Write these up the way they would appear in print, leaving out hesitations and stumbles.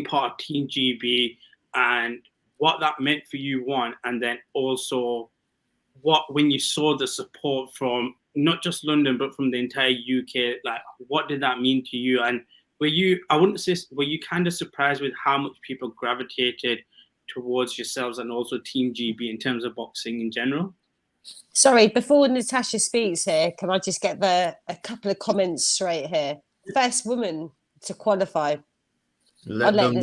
part of Team GB and what that meant for you, one, and then also when you saw the support from not just London but from the entire UK, like what did that mean to you? And were you kind of surprised with how much people gravitated towards yourselves and also Team GB in terms of boxing in general? Sorry, before Natasha speaks here, can I just get a couple of comments straight here? First woman to qualify. I'll let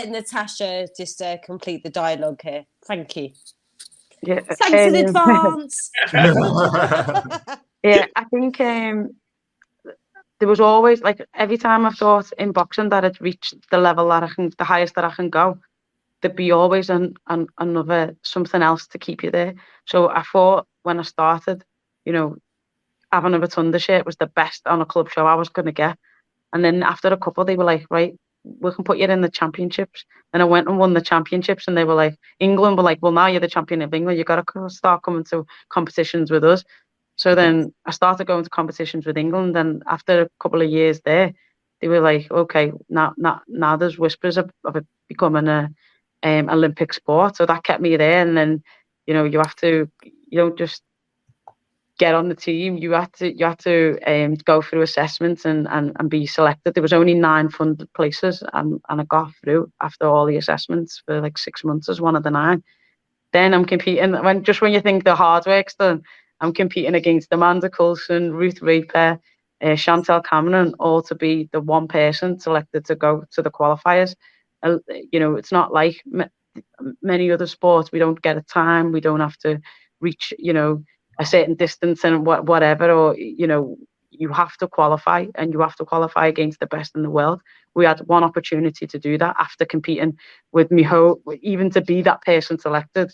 Natasha just complete the dialogue here. Thank you. Yeah, thanks in advance. Yeah, I think there was always, like, every time I thought in boxing that I'd reached the level that the highest that I can go, there'd be always another something else to keep you there. So I thought when I started, having a rotunda shirt was the best on a club show I was going to get. And then after a couple, they were like, right, we can put you in the championships. And I went and won the championships, and they were like, England were like, well, now you're the champion of England. You got to start coming to competitions with us. So then I started going to competitions with England. And after a couple of years there, they were like, okay, now there's whispers of it becoming a Olympic sport. So that kept me there. And then, you don't just get on the team. You had to go through assessments and be selected. There was only 9 funded places, and I got through after all the assessments for like 6 months as one of the 9. Then I'm competing when you think the hard work's done. I'm competing against Amanda Coulson, Ruth Raper, Chantal Cameron, all to be the one person selected to go to the qualifiers. It's not like many other sports. We don't get a time. We don't have to reach, a certain distance and whatever, or you have to qualify, and you have to qualify against the best in the world. We had one opportunity to do that after competing with Miho, even to be that person selected.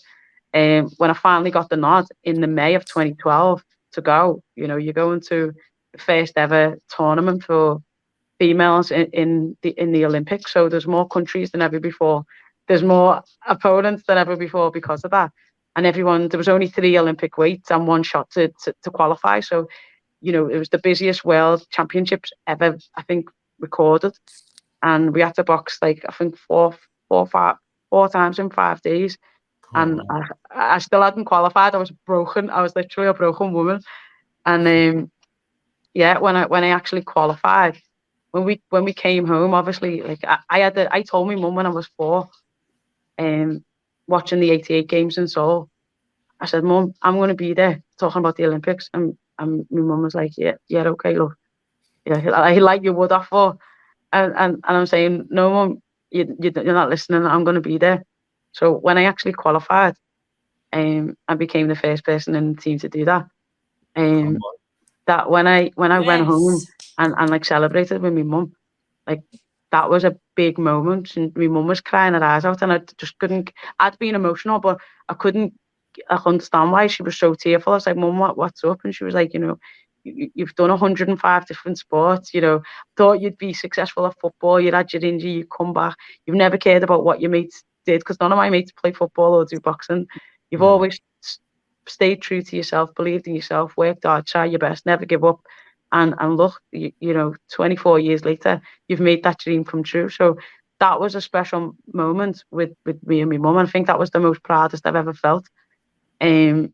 When I finally got the nod in the May of 2012 to go, you're going to the first ever tournament for females in the Olympics. So there's more countries than ever before. There's more opponents than ever before because of that. And there was only 3 Olympic weights and 1 shot to qualify. So, it was the busiest world championships ever, I think, recorded. And we had to box, like, I think four times in 5 days. And I still hadn't qualified. I was broken. I was literally a broken woman. And when I actually qualified, when we came home, obviously, like I told my mum when I was 4, watching the '88 games in Seoul, I said, Mum, I'm going to be there talking about the Olympics. And my mum was like, yeah, okay, look, I like you would have for. And I'm saying, no, Mum, you're not listening. I'm going to be there. So when I actually qualified, I became the first person in the team to do that. That when I went home and like celebrated with my mum, like that was a big moment. And my mum was crying her eyes out, and I just couldn't. I'd been emotional, but I couldn't understand why she was so tearful. I was like, Mum, what's up? And she was like, you've done 105 different sports. Thought you'd be successful at football. You had your injury, you come back. You've never cared about what your mates did, because none of my mates play football or do boxing. You've always stayed true to yourself, believed in yourself, worked hard, tried your best, never give up. And look, 24 years later, you've made that dream come true. So that was a special moment with me and my mum. I think that was the most proudest I've ever felt. And